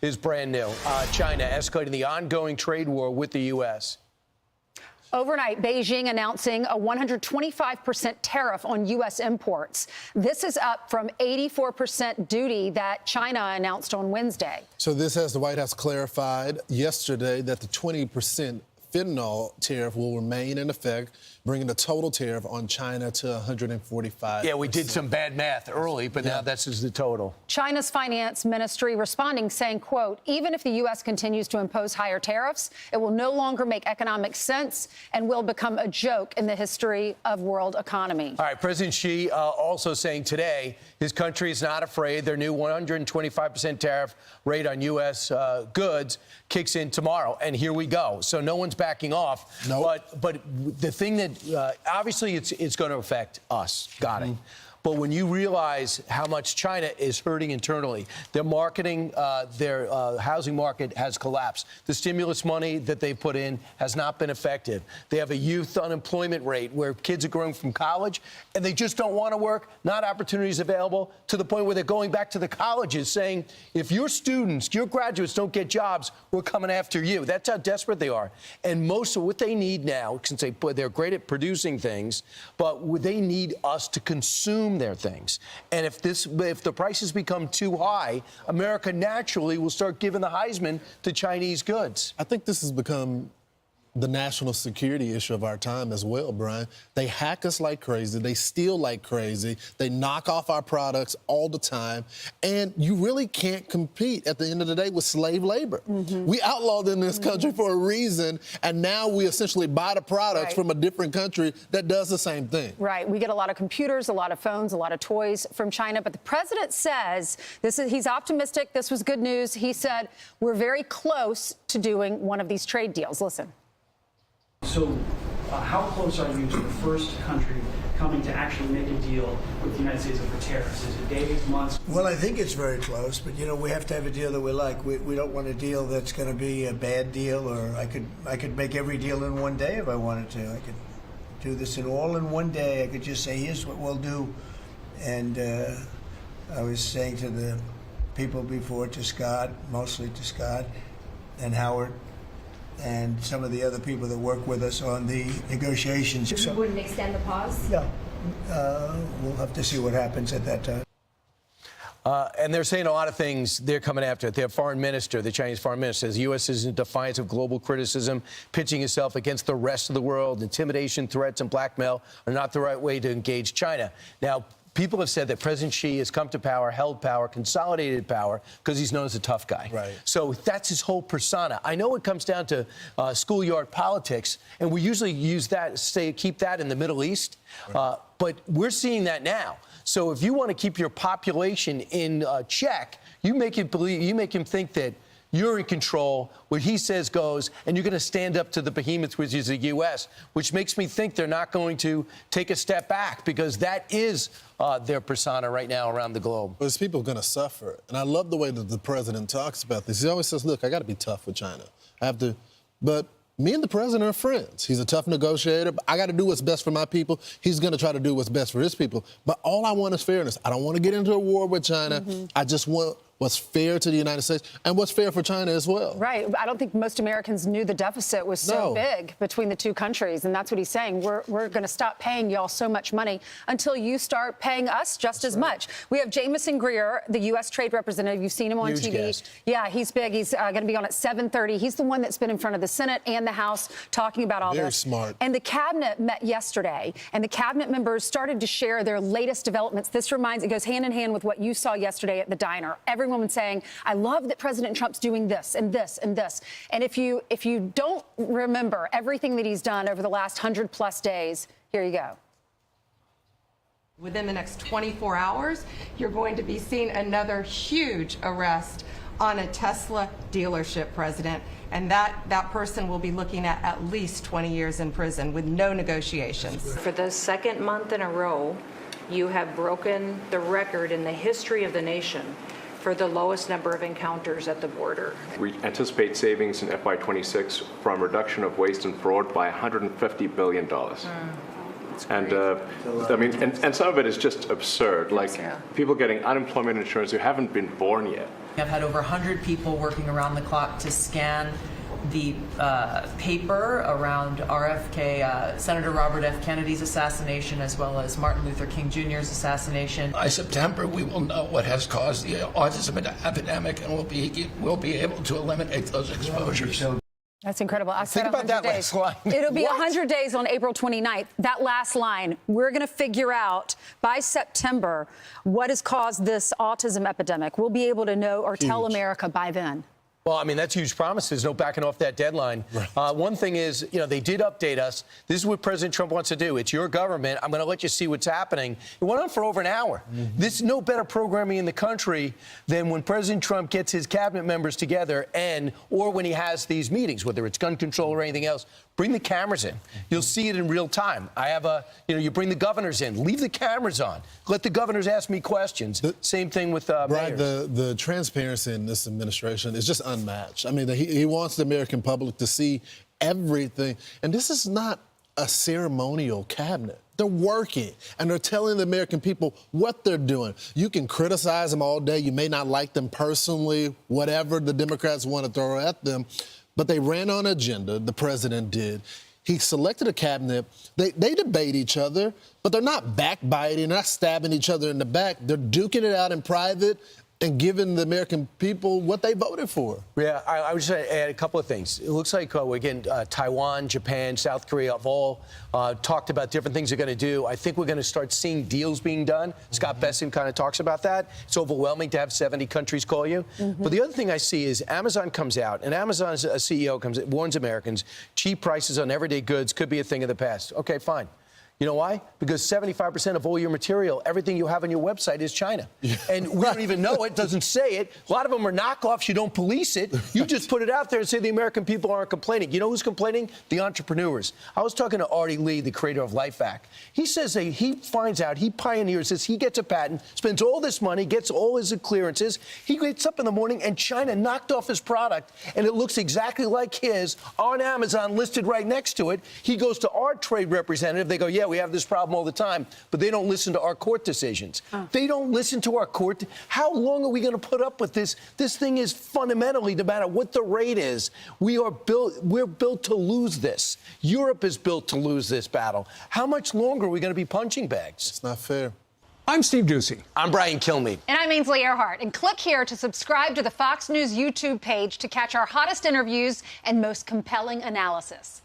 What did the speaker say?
is brand new. China escalating the ongoing trade war with the U.S. Overnight, Beijing announcing a 125% tariff on U.S. imports. This is up from 84% duty that China announced on Wednesday. So this has the White House clarified yesterday that the 20% fentanyl tariff will remain in effect, bringing the total tariff on China to 145%. Yeah, we did some bad math early, but now this is the total. China's finance ministry responding, saying, quote, even if the U.S. continues to impose higher tariffs, it will no longer make economic sense and will become a joke in the history of world economy. All right, President Xi also saying today his country is not afraid. Their new 125% tariff rate on U.S. Goods kicks in tomorrow. And here we go. So no one's backing off. Nope. But the thing that obviously it's going to affect us. Got it. But when you realize how much China is hurting internally, their marketing, their housing market has collapsed. The stimulus money that they put in has not been effective. They have a youth unemployment rate where kids are going from college and they just don't want to work, not opportunities available, to the point where they're going back to the colleges saying, if your students, your graduates don't get jobs, we're coming after you. That's how desperate they are. And most of what they need now, since they're great at producing things, but they need us to consume their things. And if the prices become too high, America naturally will start giving the Heisman to Chinese goods. I think this has become the national security issue of our time as well, Brian. They hack us like crazy. They steal like crazy. They knock off our products all the time. And you really can't compete at the end of the day with slave labor. We outlawed in this country for a reason, and now we essentially buy the products from a different country that does the same thing. Right. We get a lot of computers, a lot of phones, a lot of toys from China. But the president says he's optimistic. This was good news. He said, we're very close to doing one of these trade deals. Listen. So how close are you to the first country coming to actually make a deal with the United States over tariffs? Is it days, months? Well, I think it's very close, but, you know, we have to have a deal that we like. We don't want a deal that's going to be a bad deal, or I could make every deal in one day if I wanted to. I could do this all in one day. I could just say, here's what we'll do. And I was saying to the people before, to Scott, mostly to Scott and Howard, and some of the other people that work with us on the negotiations. You wouldn't extend the pause? No. We'll have to see what happens at that time. And they're saying a lot of things. They're coming after it. Their foreign minister, the Chinese foreign minister, says the U.S. is in defiance of global criticism, pitching itself against the rest of the world. Intimidation, threats, and blackmail are not the right way to engage China. Now, people have said that President Xi has come to power, held power, consolidated power, because he's known as a tough guy. Right. So that's his whole persona. I know it comes down to schoolyard politics, and we usually use that, keep that in the Middle East. Right. But we're seeing that now. So if you want to keep your population in check, you make him think that you're in control. What he says goes, and you're going to stand up to the behemoths, which is the U.S., which makes me think they're not going to take a step back, because that is their persona right now around the globe. There's people going to suffer. And I love the way that the president talks about this. He always says, look, I got to be tough with China. I have to, but me and the president are friends. He's a tough negotiator. But I got to do what's best for my people. He's going to try to do what's best for his people. But all I want is fairness. I don't want to get into a war with China. I just want what's fair to the United States and what's fair for China as well. Right. I don't think most Americans knew the deficit was so big between the two countries. And that's what he's saying. We're going to stop paying y'all so much money until you start paying us just as much. We have Jamison Greer, the U.S. trade representative. You've seen him on TV. Guest. Yeah, he's big. He's going to be on at 7:30. He's the one that's been in front of the Senate and the House talking about all this. Very smart. And the cabinet met yesterday, and the cabinet members started to share their latest developments. This it goes hand in hand with what you saw yesterday at the diner. Everyone was saying, I love that President Trump's doing this and this and this. And if you don't remember everything that he's done over the last 100+ days, here you go. Within the next 24 hours, you're going to be seeing another huge arrest on a Tesla dealership, President. And that person will be looking at least 20 years in prison with no negotiations. For the second month in a row, you have broken the record in the history of the nation for the lowest number of encounters at the border. We anticipate savings in FY26 from reduction of waste and fraud by $150 billion. It's And I mean, and some of it is just absurd. Like people getting unemployment insurance who haven't been born yet. I've had over 100 people working around the clock to scan the paper around RFK, Senator Robert F. Kennedy's assassination, as well as Martin Luther King Jr.'s assassination. By September, we will know what has caused the autism epidemic, and we'll be able to eliminate those exposures. That's incredible. I said Think about 100 that days. last line. It'll be What? 100 days on April 29th. That last line, we're going to figure out by September what has caused this autism epidemic. We'll be able to know or tell America by then. Well, I mean, that's huge promises. No backing off that deadline. Right. One thing is, they did update us. This is what President Trump wants to do. It's your government. I'm going to let you see what's happening. It went on for over an hour. There's no better programming in the country than when President Trump gets his cabinet members together or when he has these meetings, whether it's gun control or anything else. Bring the cameras in. You'll see it in real time. I have you bring the governors in. Leave the cameras on. Let the governors ask me questions. Same thing with Right, mayors. the transparency in this administration is just unmatched. I mean, he wants the American public to see everything. And this is not a ceremonial cabinet. They're working, and they're telling the American people what they're doing. You can criticize them all day. You may not like them personally, whatever the Democrats want to throw at them. But they ran on an agenda, the president did. He selected a cabinet. They debate each other, but they're not backbiting, not stabbing each other in the back. They're duking it out in private and giving the American people what they voted for. Yeah, I would just add a couple of things. It looks like Taiwan, Japan, South Korea have all talked about different things they're going to do. I think we're going to start seeing deals being done. Scott Bessent kind of talks about that. It's overwhelming to have 70 countries call you. But the other thing I see is Amazon comes out, and Amazon's CEO warns Americans, cheap prices on everyday goods could be a thing of the past. Okay, fine. You know why? Because 75% of all your material, everything you have on your website is China. And we don't even know it, doesn't say it. A lot of them are knockoffs. You don't police it. You just put it out there and say the American people aren't complaining. You know who's complaining? The entrepreneurs. I was talking to Artie Lee, the creator of LifeVac. He says that he finds out, he pioneers this, he gets a patent, spends all this money, gets all his clearances. He gets up in the morning and China knocked off his product and it looks exactly like his on Amazon listed right next to it. He goes to our trade representative. They go, yeah, we have this problem all the time, but they don't listen to our court decisions. They don't listen to our court. How long are we going to put up with this? This thing is fundamentally, no matter what the rate is, we're built to lose this. Europe is built to lose this battle. How much longer are we going to be punching bags? It's not fair. I'm Steve Ducey. I'm Brian Kilmeade. And I'm Ainsley Earhart. And click here to subscribe to the Fox News YouTube page to catch our hottest interviews and most compelling analysis.